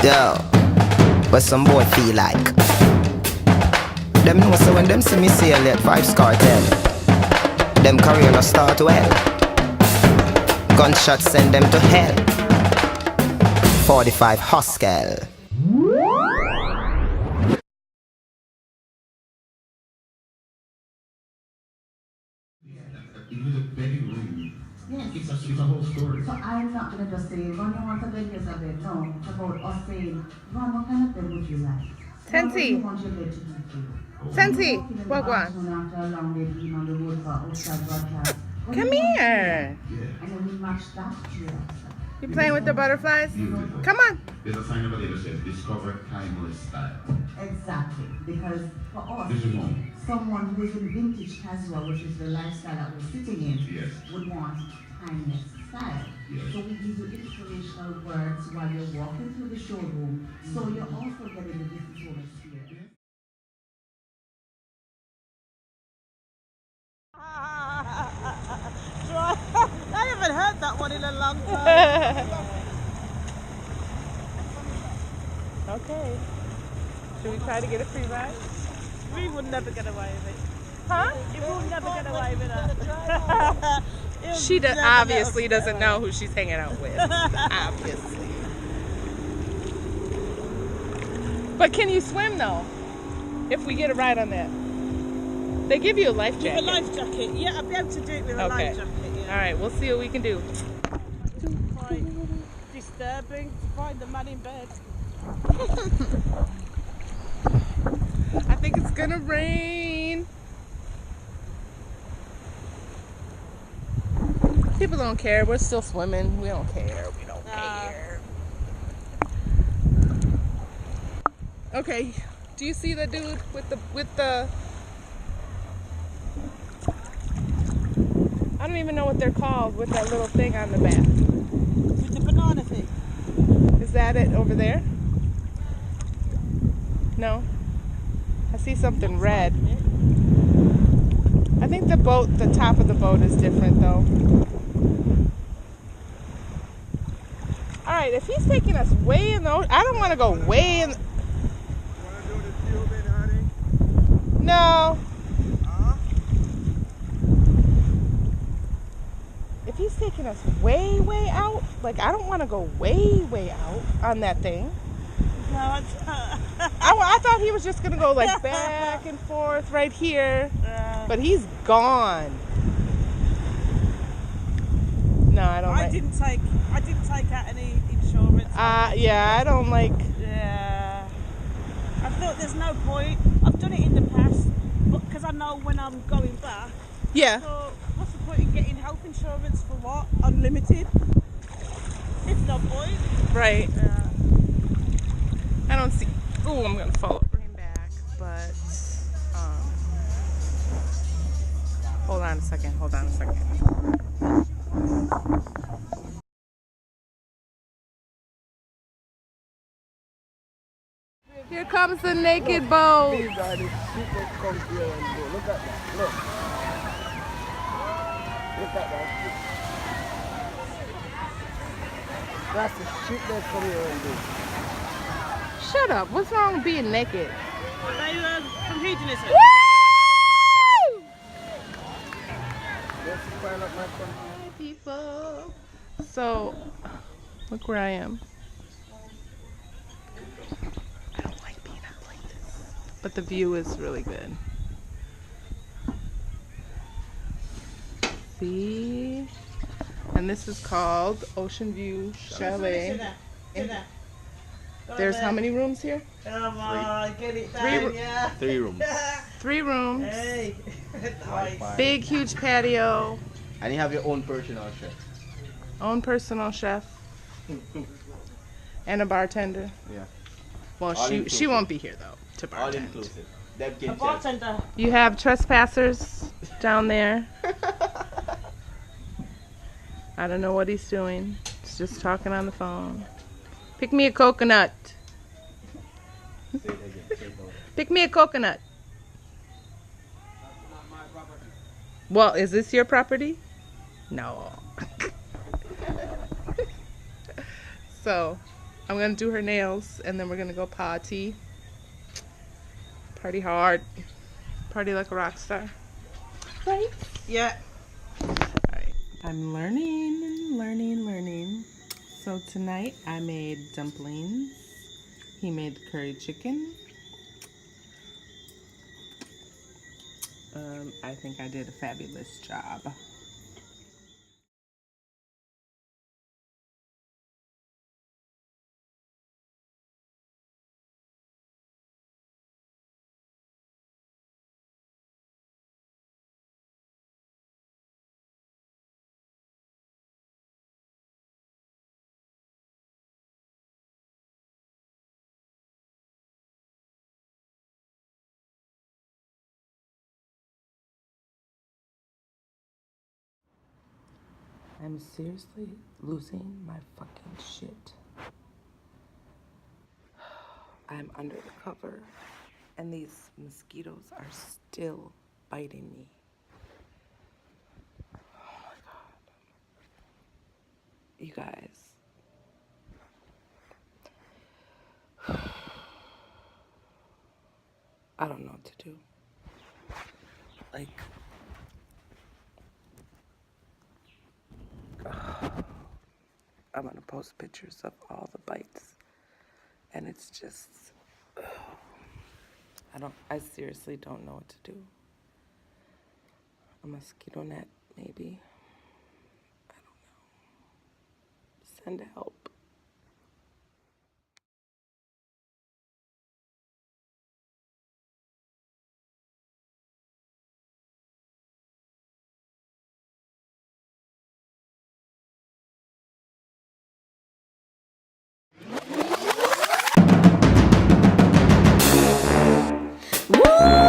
Yo, what some boy feel like? Them know so when them see me sail at Vibes Cartel, them career no start well. Gunshots send them to hell. 45 Huskel. Yes. It's a whole story. So I'm not going to just say, Ron, you want to get this of it. No, it's about us saying, Ron, what kind of bed would you like? Tensi. Tensi, Wagwan. Come here. And then we match that to your You playing with the butterflies? Come on. There's a sign over there that says discover timeless style. Exactly. Because for us, This is home. someone who is in vintage casual, which is the lifestyle that we're sitting in, Yes. would want timeless style. Yes. So we give you inspirational words while you're walking through the showroom, so you're also getting the different home experience. I haven't heard that one in a long time. Okay. Should we try to get a free ride? We would never get away with it. Huh? You will never get away with that. She obviously doesn't know who she's hanging out with. Obviously. But can you swim though? If we get a ride on that? They give you a life jacket. With a life jacket. Yeah, I'll be able to do it with a life jacket. Yeah. Alright, we'll see what we can do. Quite disturbing to find the man in bed. I think it's gonna rain. People don't care. We're still swimming. We don't care. We don't care. Okay. Do you see the dude with the I don't even know what they're called with that little thing on the back. With the banana thing. Is that it over there? No. I see something red. I think the top of the boat is different though. Alright, if he's taking us way in the ocean, I don't want to go way in. No. If he's taking us way out, like I don't want to go way out on that thing. No, I thought he was just gonna go like back and forth right here, but he's gone. No, I don't. I didn't take out any insurance. Yeah, I don't like. Yeah. I thought there's no point. I've done it in the past, but because I know when I'm going back. Yeah. So what's the point in getting health insurance for what? Unlimited. It's no point. Right. Yeah. I don't see. Oh, I'm gonna fall over him back, but hold on a second. Here comes the naked boat. These are the shit that come here and go. Look at that. Look. Look at that shit. That's the shit that come here and do. Shut up. What's wrong with being naked? They from hedonism. Woo! Let's find out my friend. Hi, people. So, look where I am. I don't like being up like this, but the view is really good. See? And this is called Ocean View Chalet. There's how many rooms here? Come on, get it down, yeah. 3 rooms. 3 rooms. Hey. Nice. Big, huge patio. And you have your own personal chef. Own personal chef. And a bartender. Yeah. Well, All she inclusive. won't be here though to All bartend. inclusive. Them A can tell. bartender. You have trespassers down there. I don't know what he's doing. He's just talking on the phone. Pick me a coconut. Say it again. Say it over. Pick me a coconut. Well, is this your property? No. So, I'm gonna do her nails and then we're gonna go party. Party hard. Party like a rock star. Right? Yeah. Alright. I'm learning. So tonight I made dumplings. He made curry chicken. I think I did a fabulous job. I'm seriously losing my fucking shit. I'm under the cover and these mosquitoes are still biting me. Oh my God. You guys. I don't know what to do. Like, I'm gonna post pictures of all the bites. And it's just, I seriously don't know what to do. A mosquito net, maybe. I don't know. Send help. Woo!